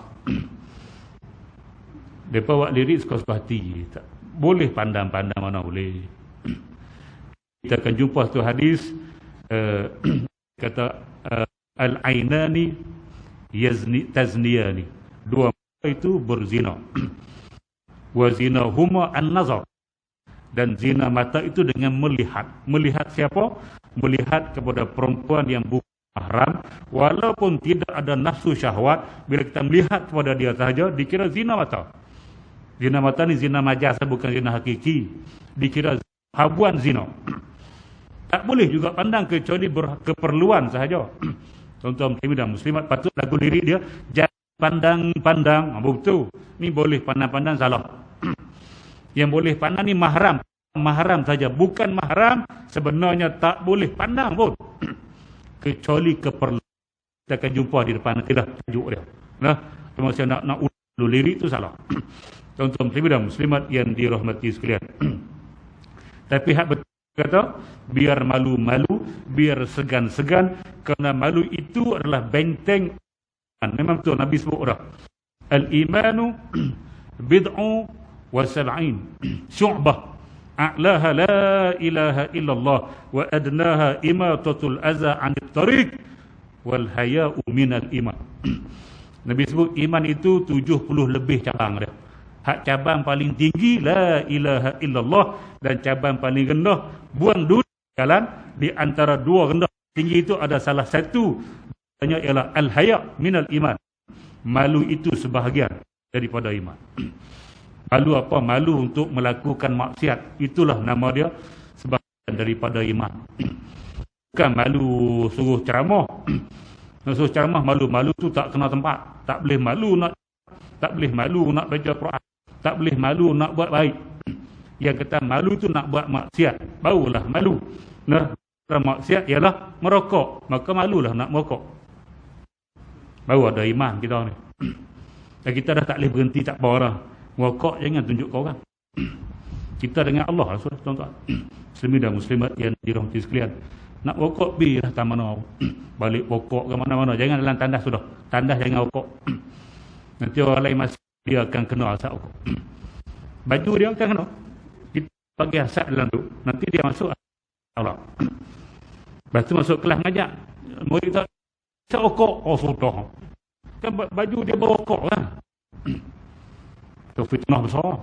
Mereka buat lirik suka-suka hati. Tak boleh pandang-pandang, mana boleh. Kita akan jumpa satu hadis kata al-ainani tazniyani, dua mata itu berzina. Wa zinahuma an-nazar, dan zina mata itu dengan melihat. Melihat siapa? Melihat kepada perempuan yang bukan mahram, walaupun tidak ada nafsu syahwat. Bila kita melihat kepada dia sahaja, dikira zina mata. Zina mata ni zina majaz, bukan zina hakiki. Dikira habuan zina. Tak boleh juga pandang kecuali berkeperluan sahaja. Tuan-tuan dan muslimat, patut lagu lirik dia jangan pandang-pandang. Betul. Ni boleh pandang-pandang, salah. Yang boleh pandang ni mahram. Mahram saja. Bukan mahram, sebenarnya tak boleh pandang pun. Kecuali keperluan. Kita akan jumpa di depan tidak tajuk dia. Nah, maksud nak ulu lirik tu salah. Tuan-tuan dan muslimat yang dirahmati sekalian. Tapi hak betul kata, biar malu-malu, biar segan-segan, kerana malu itu adalah benteng. Memang betul Nabi sebut dah. Al-imanu bid'u wa sab'in syu'bah, a'laha la ilaha illallah wa adnaha imatatul aza 'anit tariq wal haya'u minal iman. Nabi sebut iman itu 70 lebih cabang dia. Hak cabang paling tinggi la ilaha illallah, dan cabang paling rendah buang dulu jalan. Di antara dua rendah tinggi itu ada salah satu, ialah al-haya' minal iman. Malu itu sebahagian daripada iman. Malu apa? Malu untuk melakukan maksiat. Itulah nama dia, sebahagian daripada iman. Bukan malu suruh ceramah. Suruh ceramah malu-malu tu tak kena tempat. Tak boleh malu nak baca Quran. Tak boleh malu nak buat baik. Yang kata malu tu nak buat maksiat, barulah malu. Nah, maksiat ialah merokok, maka malulah nak merokok. Baru ada iman kita ni. Dan kita dah tak boleh berhenti, tak apa dah. Merokok jangan tunjuk ke orang. Kita dengan Allah lah, sudah tuan-tuan. Muslimin dan muslimat yang dirahmati sekalian. Nak rokok biarlah tak mana. Balik rokok ke mana-mana, jangan dalam tandas sudah. Tandas jangan rokok. Nanti orang lain masuk, dia akan kena asap rokok. Baju dia akan kena. Kita bagi asap dalam tu, nanti dia masuk Allah. Lepas tu masuk kelas ngajak, murid tak asap rokok. Oh sudah, kan baju dia berokok kan. Itu fitnah besar.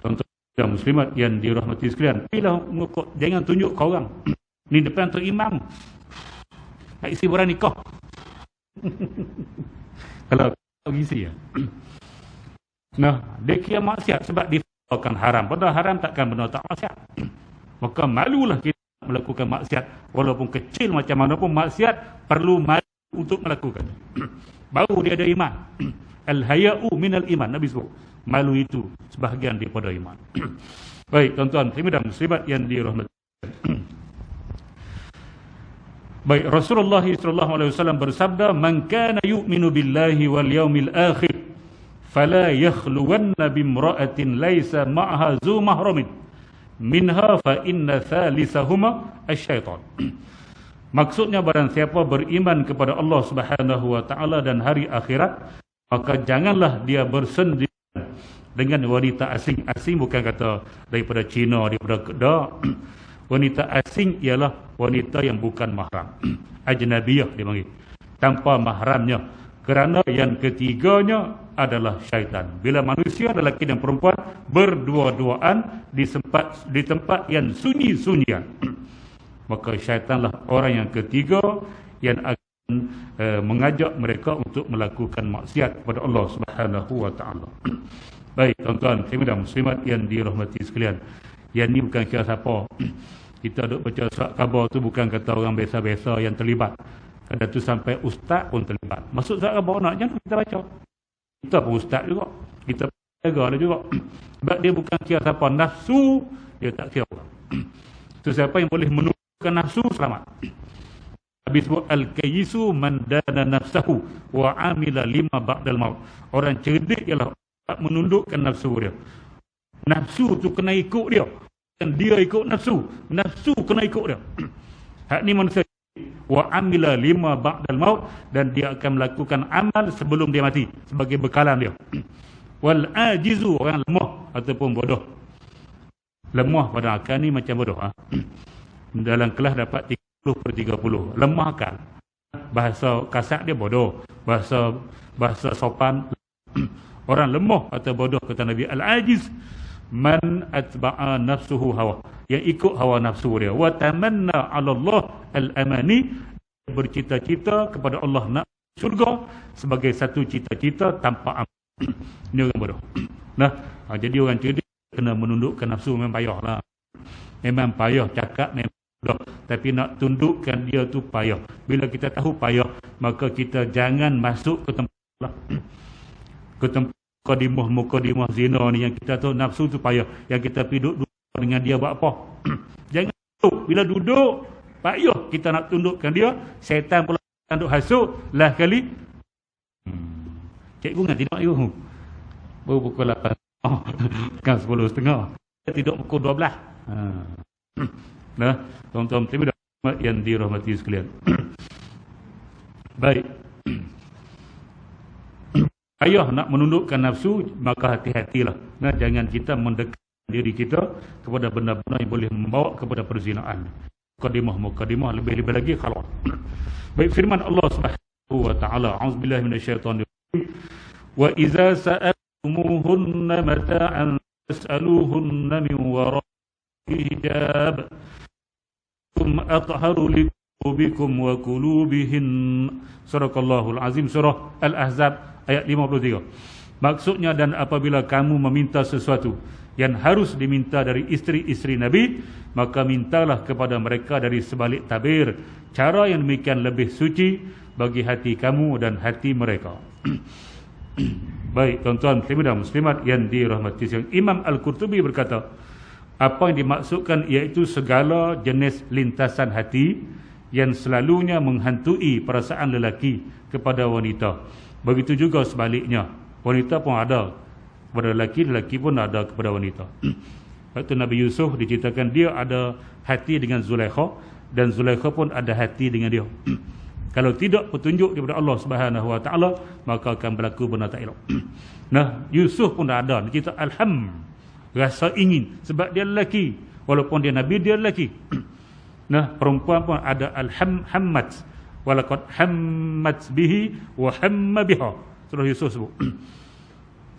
Tuan-tuan dan muslimat yang dirahmati sekalian, bila merokok jangan tunjuk ke orang. Ni depan tu imam nak isi borang nikah. Kalau isi ya. Nah, dia kira maksiat sebab difatwakan haram. Padahal haram takkan benar tak maksiat. Maka malulah kita melakukan maksiat, walaupun kecil macam mana pun maksiat perlu malu untuk melakukan. Baru dia ada iman. Al-haya'u minal iman, Nabi sebut. Malu itu sebahagian daripada iman. Baik, tuan-tuan dan muslimat yang dirahmati. Baik, Rasulullah SAW bersabda, "Man kana yu'minu billahi wal yawmil akhir, fala yakhluwanna bimra'atin laysa ma'aha zu mahramin minha fa inna thalithahuma asy-syaitan." Maksudnya, barang siapa beriman kepada Allah Subhanahu wa taala dan hari akhirat, maka janganlah dia bersendirian dengan wanita asing. Asing bukan kata daripada Cina, daripada Kedah. Wanita asing ialah wanita yang bukan mahram. Ajnabiyah dia panggil. Tanpa mahramnya. Kerana yang ketiganya adalah syaitan. Bila manusia, lelaki dan perempuan, berdua-duaan di tempat yang sunyi-sunyian, maka syaitanlah orang yang ketiga yang akan mengajak mereka untuk melakukan maksiat kepada Allah Subhanahu wa taala. Baik, tuan-tuan dan muslimat yang dirahmati sekalian. Yang ni bukan kira siapa. Kita duk baca surat khabar tu bukan kata orang biasa-biasa yang terlibat. Kadang tu sampai ustaz pun terlibat. Maksud surat khabar nak macam kita baca. Kita pun ustaz juga. Kita jaga dia juga. Sebab dia bukan kira siapa. Nafsu, dia tak kira. So, siapa yang boleh menundukkan nafsu, selamat. Habis sebut al-kayyisu man dana nafsahu wa amila lima ba'dal maut. Orang cerdik ialah menundukkan nafsu dia. Nafsu tu kena ikut dia. Dan dia ikut nafsu. Nafsu kena ikut dia. Hak ni manusia. Wa amila lima ba'dal maut. Dan dia akan melakukan amal sebelum dia mati. Sebagai bekalan dia. Wal ajizu, orang lemah ataupun bodoh. Lemah pada akal ni macam bodoh. Dalam kelas dapat 30/30. Lemah akal. Bahasa kasar dia bodoh. Bahasa sopan. Orang lemah atau bodoh, kata Nabi, al-ajiz man atba'a nafsuhu hawa, yang ikut hawa nafsu dia. Wa tamanna 'ala Allah al-amani, bercita-cita kepada Allah nak syurga sebagai satu cita-cita tanpa amal. Ini orang bodoh. Nah, jadi orang cerdik kena menundukkan nafsu. Memang payahlah. Memang payah cakap, memang bodoh, tapi nak tundukkan dia tu payah. Bila kita tahu payah, maka kita jangan masuk ke tempat lah. Ke tempat mukadimah zina ni, yang kita tahu nafsu tu payah, yang kita pergi duduk dengan dia buat apa. Jangan duduk. Bila duduk payah, kita nak tundukkan dia, syaitan pula duk hasut lah kali. Cikgu kan tidak you. Baru pukul 8. Kan 10.30. Tidak pukul 12. Nah, tuan-tuan yang dirahmati sekalian. Baik. Ayah nak menundukkan nafsu, maka hati-hatilah. Nah, jangan kita mendekatkan diri kita kepada benda-benda yang boleh membawa kepada perzinaan. Mukadimah lebih-lebih lagi kalau. Baik, firman Allah Subhanahu wa taala, a'udzubillahi minasyaitonir rajim. Wa idza sa'altumuhunna mata'an fas'aluhunna min wara'i hijab. Atharu liqulubikum wa qulubihin. Surahul Azim, surah Al-Ahzab ayat 53. Maksudnya, dan apabila kamu meminta sesuatu yang harus diminta dari isteri-isteri Nabi, maka mintalah kepada mereka dari sebalik tabir. Cara yang demikian lebih suci bagi hati kamu dan hati mereka. Baik, tuan-tuan dan muslimat yang dirahmati sekalian. Imam Al-Qurtubi berkata, apa yang dimaksudkan iaitu segala jenis lintasan hati yang selalunya menghantui perasaan lelaki kepada wanita. Begitu juga sebaliknya. Wanita pun ada kepada lelaki, lelaki pun ada kepada wanita. Waktu Nabi Yusuf diceritakan dia ada hati dengan Zulaikha, dan Zulaikha pun ada hati dengan dia. Kalau tidak petunjuk daripada Allah Subhanahu wa taala, maka akan berlaku benda tak elok. Nah, Yusuf pun ada dicerita rasa ingin sebab dia lelaki, walaupun dia Nabi, dia lelaki. Nah, perempuan pun ada al-hammat, walaqad hammat bihi wa hamma biha. Surah Yusuf sebut.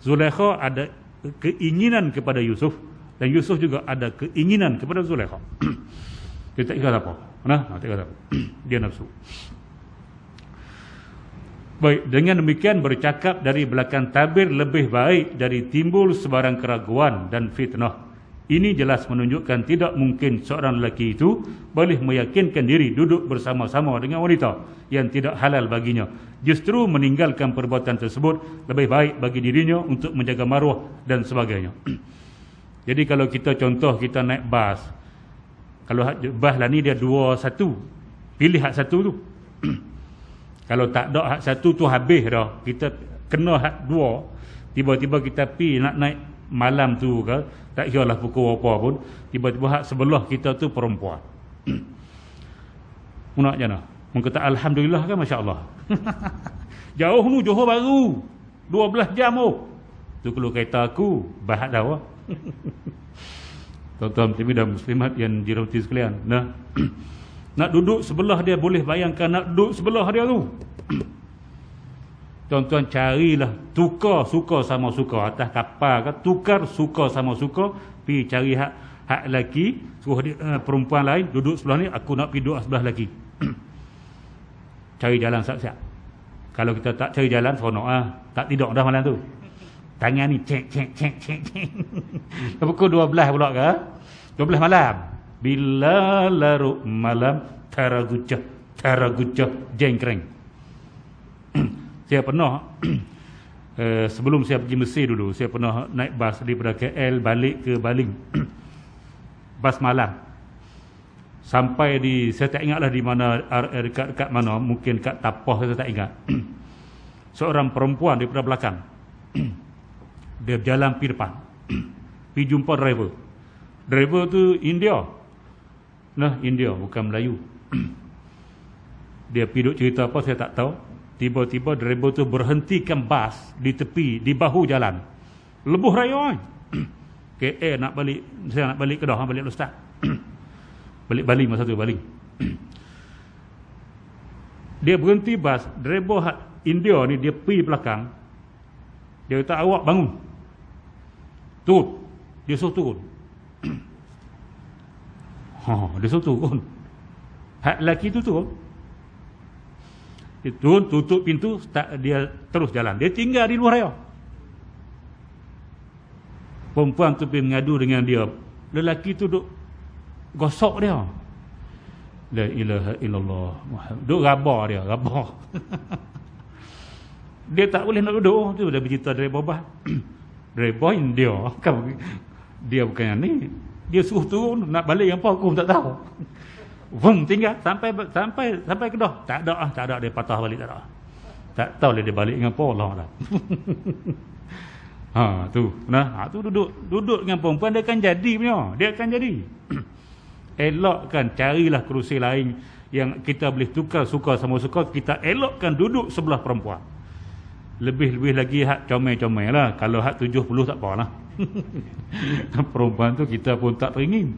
Zulaikha ada keinginan kepada Yusuf, dan Yusuf juga ada keinginan kepada Zulaikha. Dia tak kira apa. Nah, tak kira apa. Dia nafsu. Baik, dengan demikian bercakap dari belakang tabir lebih baik dari timbul sebarang keraguan dan fitnah. Ini jelas menunjukkan tidak mungkin seorang lelaki itu boleh meyakinkan diri duduk bersama-sama dengan wanita yang tidak halal baginya. Justru meninggalkan perbuatan tersebut lebih baik bagi dirinya untuk menjaga maruah dan sebagainya. Jadi kalau kita contoh, kita naik bas. Kalau bas lah ni dia 2-1. Pilih hak satu tu. Kalau tak ada hak satu tu habis dah. Kita kena hak 2. Tiba-tiba kita pergi nak naik malam tu ke, tak kira lah pukul apa pun, tiba-tiba hak sebelah kita tu perempuan. Nak macam mana? Mengkata alhamdulillah kan, masya-Allah. Jauh nu Johor Bahru 12 jam oh. Tu kalau kereta aku bahat dah. Tuan-tuan dan muslimat yang dirahmati sekalian. Nah, nak duduk sebelah dia, boleh bayangkan nak duduk sebelah dia tu. Tuan-tuan carilah, tukar suka sama suka atas kapal kan, tukar suka sama suka, pergi cari hak lelaki, suruh dia, perempuan lain duduk sebelah ni, aku nak pergi duduk sebelah lelaki. Cari jalan siap-siap. Kalau kita tak cari jalan, seronok tak tidur dah malam tu. Tangan ni cek. Pukul 12 pula ke? 12 malam. Bila larut malam, taragucah jengkreng. Saya pernah sebelum saya pergi Mesir dulu, saya pernah naik bas daripada KL balik ke Baling. Bas malam. Sampai di, saya tak ingatlah di mana, dekat mana, mungkin kat Tapah, saya tak ingat. Seorang perempuan daripada belakang. Dia berjalan pergi depan. Pergi jumpa driver. Driver tu India. Nah, India, bukan Melayu. Dia pergi duk cerita apa, saya tak tahu. Tiba-tiba driver tu berhentikan bas di tepi, di bahu jalan. Lebuh raya. KL nak balik, saya nak balik Kedah, balik Ustaz. Balik Baling masa tu, Baling. Dia berhenti bas, driver India ni dia pergi belakang. Dia kata, awak bangun. Turun. Dia suruh turun. Dia suruh turun. Hak lelaki tu turun. Dia turun, tutup pintu, dia terus jalan. Dia tinggal di luar raya. Perempuan tu pergi mengadu dengan dia. Lelaki tu duk gosok dia. La ilaha illallah Muhammad. Duk rabar dia, rabar. Dia tak boleh nak duduk. Tu dah bercerita driver bas. Driver India. Dia bukan yang ni. Dia suruh turun, nak balik apa aku tak tahu. Vum, tinggal sampai Kedah. Tak ada dia patah balik, tak ada. Tak tahu dia balik dengan apa, Allah dah. Tu. Nah, tu duduk dengan perempuan, dia akan jadi punya. Dia akan jadi. Elokkan, carilah kerusi lain yang kita boleh tukar suka sama suka, kita elokkan duduk sebelah perempuan. Lebih-lebih lagi hak comel-comel lah. Kalau hak 70 tak apa lah. Perempuan tu kita pun tak teringin.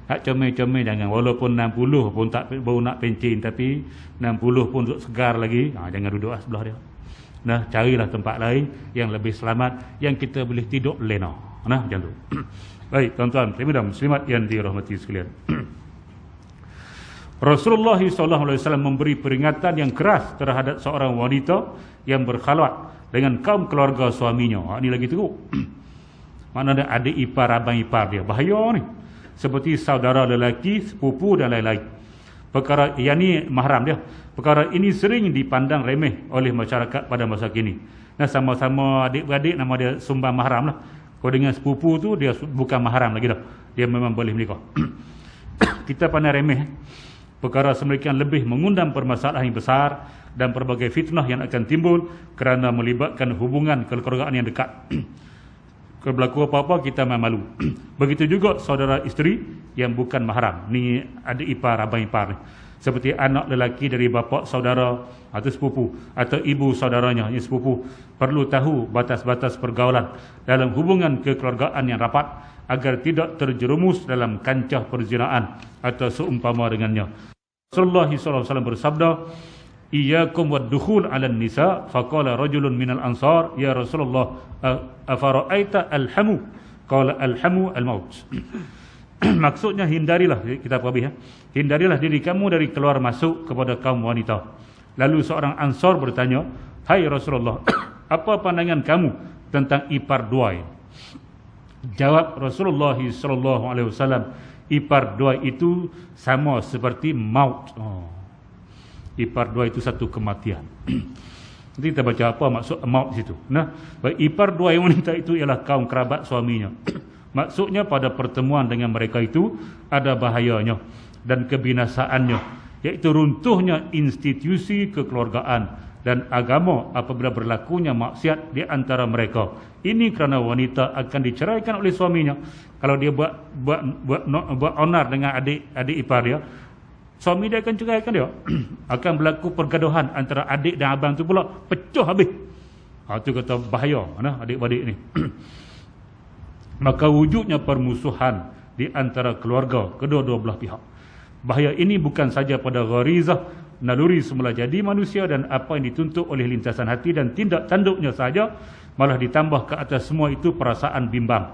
Hak comel-comel jangan. Walaupun 60 pun tak baru nak pencin, tapi 60 pun duduk segar lagi, jangan duduk sebelah dia. Nah, carilah tempat lain yang lebih selamat, yang kita boleh tidur lena. Nah, macam tu. Baik, tuan-tuan, muslimat yang dirahmati sekalian. Rasulullah SAW memberi peringatan yang keras terhadap seorang wanita yang berkhalwat dengan kaum keluarga suaminya. Ini lagi teruk. Maknanya adik ipar, abang ipar dia. Bahaya ni. Seperti saudara lelaki, sepupu dan lain-lain. Perkara yang ni mahram dia. Perkara ini sering dipandang remeh oleh masyarakat pada masa kini. Nah, sama-sama adik-beradik, nama dia sumbang mahram lah. Kalau dengan sepupu tu, dia bukan mahram lagi dah. Dia memang boleh menikah. Kita pandang remeh. Perkara semerikan lebih mengundang permasalahan yang besar dan pelbagai fitnah yang akan timbul kerana melibatkan hubungan kekeluargaan yang dekat. Kalau berlaku apa-apa, kita malu. Begitu juga saudara isteri yang bukan mahram. Ni adik ipar, abang ipar ni. Seperti anak lelaki dari bapa saudara atau sepupu, atau ibu saudaranya yang sepupu, perlu tahu batas-batas pergaulan dalam hubungan kekeluargaan yang rapat agar tidak terjerumus dalam kancah perzinaan atau seumpama dengannya. Rasulullah SAW bersabda, "Iyyakum wad-dukhul 'alan nisa." Faqala rajulun minal ansar, "Ya Rasulullah, afara'aita al-hamu?" Qala al-hamu al-maut. Maksudnya hindarilah, kita habis hindarilah diri kamu dari keluar masuk kepada kaum wanita. Lalu seorang ansar bertanya, "Hai Rasulullah, apa pandangan kamu tentang ipar dua?" Jawab Rasulullah SAW, ipar dua itu sama seperti maut. Ipar dua itu satu kematian. Nanti kita baca apa maksud maut di situ. Nah, ipar dua yang wanita itu ialah kaum kerabat suaminya. Maksudnya pada pertemuan dengan mereka itu ada bahayanya dan kebinasaannya, iaitu runtuhnya institusi kekeluargaan dan agama apabila berlakunya maksiat di antara mereka. Ini kerana wanita akan diceraikan oleh suaminya. Kalau dia buat onar dengan adik ipar dia, suami dia akan ceraikan dia. Akan berlaku pergaduhan antara adik dan abang tu pula, pecah habis. Itu kata bahaya adik-adik ni. Maka wujudnya permusuhan di antara keluarga kedua-dua belah pihak. Bahaya ini bukan saja pada gharizah naluri semula jadi manusia dan apa yang dituntut oleh lintasan hati dan tindak tanduknya saja, malah ditambah ke atas semua itu perasaan bimbang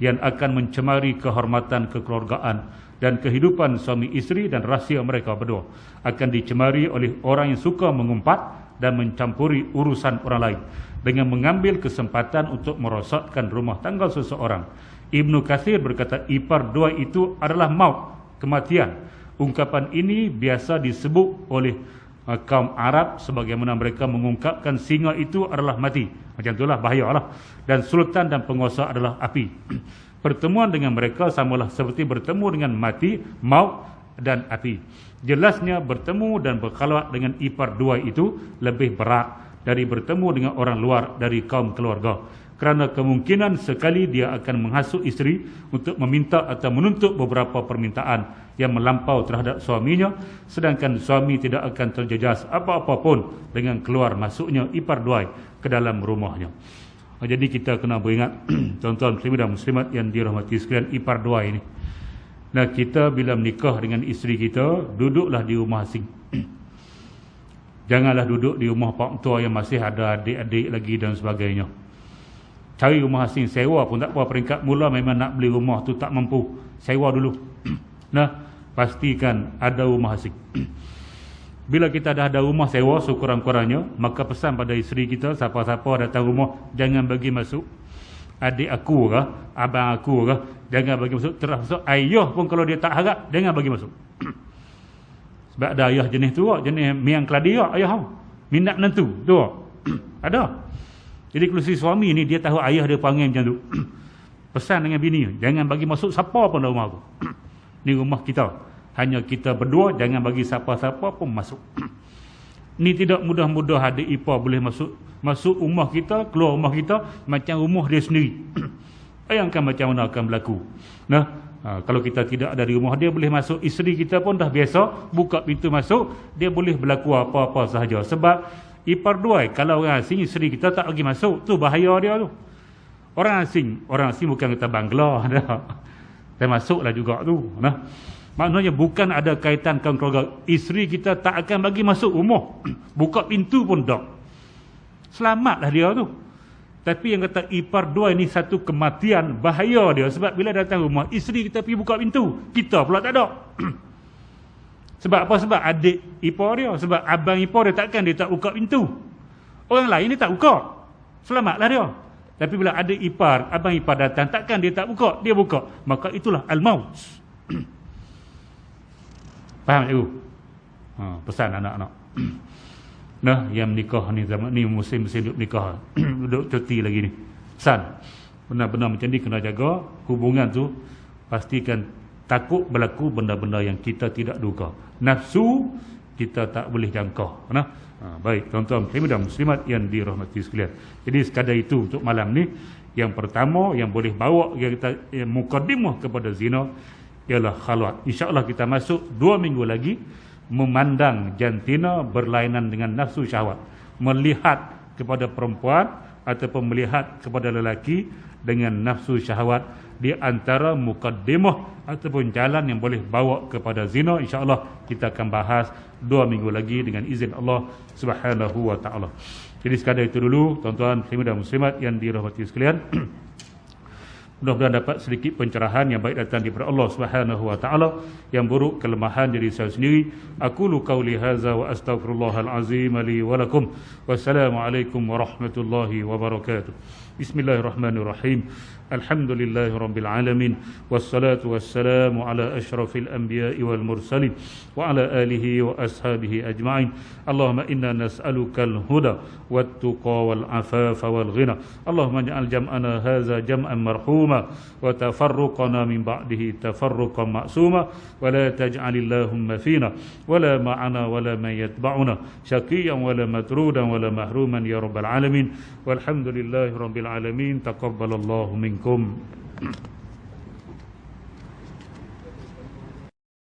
yang akan mencemari kehormatan kekeluargaan dan kehidupan suami isteri, dan rahsia mereka berdua akan dicemari oleh orang yang suka mengumpat dan mencampuri urusan orang lain dengan mengambil kesempatan untuk merosakkan rumah tangga seseorang. Ibnu Katsir berkata, ipar dua itu adalah maut, kematian. Ungkapan ini biasa disebut oleh kaum Arab sebagaimana mereka mengungkapkan singa itu adalah mati. Macam itulah, bahayalah. Dan sultan dan penguasa adalah api. Pertemuan dengan mereka samalah seperti bertemu dengan mati, maut dan api. Jelasnya bertemu dan berkhalwat dengan ipar dua itu lebih berat dari bertemu dengan orang luar dari kaum keluarga, kerana kemungkinan sekali dia akan menghasut isteri untuk meminta atau menuntut beberapa permintaan yang melampau terhadap suaminya, sedangkan suami tidak akan terjejas apa-apa pun dengan keluar masuknya ipar dua ke dalam rumahnya. Jadi kita kena beringat tuan-tuan muslimin dan muslimat yang dirahmati sekalian, ipar dua ini. Nah, kita bila menikah dengan isteri kita, duduklah di rumah asing. Janganlah duduk di rumah pak tua yang masih ada adik-adik lagi dan sebagainya. Cari rumah asing, sewa pun tak apa. Peringkat mula memang nak beli rumah tu tak mampu, sewa dulu. Nah, pastikan ada rumah asing. Bila kita dah ada rumah sewa sekurang-kurangnya, maka pesan pada isteri kita, siapa-siapa datang rumah, jangan bagi masuk adik aku ke, abang aku ke, jangan bagi masuk. Termasuk ayah pun kalau dia tak harap, jangan bagi masuk. Sebab ada ayah jenis tu, jenis miang keladi, ayah minat menantu tu. Ada. Jadi kalau si suami ni dia tahu ayah dia panggil macam tu, pesan dengan bini, jangan bagi masuk siapa pun dalam rumah aku. Ni rumah kita, hanya kita berdua, jangan bagi siapa-siapa pun masuk. Ni tidak mudah-mudah adik ipar boleh masuk rumah kita, keluar rumah kita macam rumah dia sendiri. Bayangkan macam mana akan berlaku. Nah, kalau kita tidak ada di rumah dia, boleh masuk. Isteri kita pun dah biasa buka pintu masuk, dia boleh berlaku apa-apa sahaja. Sebab ipar dua, kalau orang asing, isteri kita tak bagi masuk, tu bahaya dia tu. Orang asing bukan kata Bangla dah. Termasuklah juga tu. Nah, maknanya bukan ada kaitan kaum keluarga. Isteri kita tak akan bagi masuk rumah. Buka pintu pun tak. Selamatlah dia tu. Tapi yang kata ipar dua ini satu kematian, bahaya dia. Sebab bila datang rumah, isteri kita pergi buka pintu, kita pula tak ada. Sebab apa? Sebab adik ipar dia, sebab abang ipar dia, takkan dia tak buka pintu. Orang lain dia tak buka. Selamatlah dia. Tapi bila adik ipar, abang ipar datang, takkan dia tak buka, dia buka. Maka itulah al-maut. Faham cikgu? Pesan anak-anak. Nah, yang menikah ni zaman ni, musim-musim duduk nikah, duduk cuti lagi ni. Pesan, benar-benar macam ni kena jaga hubungan tu. Pastikan takut berlaku benda-benda yang kita tidak duga. Nafsu kita tak boleh jangka. Nah, baik tuan-tuan muslimin dan muslimat yang dirahmati sekalian. Jadi sekadar itu untuk malam ni. Yang pertama yang boleh bawa kita mukadimah kepada zina ialah khalwat. InsyaAllah kita masuk 2 minggu lagi memandang jantina berlainan dengan nafsu syahwat, melihat kepada perempuan ataupun melihat kepada lelaki dengan nafsu syahwat, di antara mukaddimah ataupun jalan yang boleh bawa kepada zina. InsyaAllah kita akan bahas 2 minggu lagi dengan izin Allah Subhanahu wa ta'ala. Jadi sekadar itu dulu tuan-tuan muslimin dan muslimat yang dirahmati sekalian. Mudah-mudahan dapat sedikit pencerahan yang baik datang daripada Allah Subhanahu wa taala, yang buruk kelemahan diri saya sendiri. Aqulu qauli hadza wa astaghfirullahal azim li wa lakum. Wassalamualaikum warahmatullahi wabarakatuh. Bismillahirrahmanirrahim. Alhamdulillahirabbil alamin wassalatu wassalamu ala asyrafil anbiya'i wal mursalin wa ala alihi wa ashabihi ajma'in. Allahumma inna nas'alukal huda wat tuqa wal afafa wal ghina. Allahumma ij'al jam'ana hadza jam'an marhuma wa tafarruqana min ba'dihi tafarruqan ma'suma wa la taj'al Allahumma fina wa la ma'ana wa la man yatba'una syaqiyan wa la matrudan wa la mahruman ya rabbal alamin. Walhamdulillahi rabbil alamin. Taqabbalallahu minkum.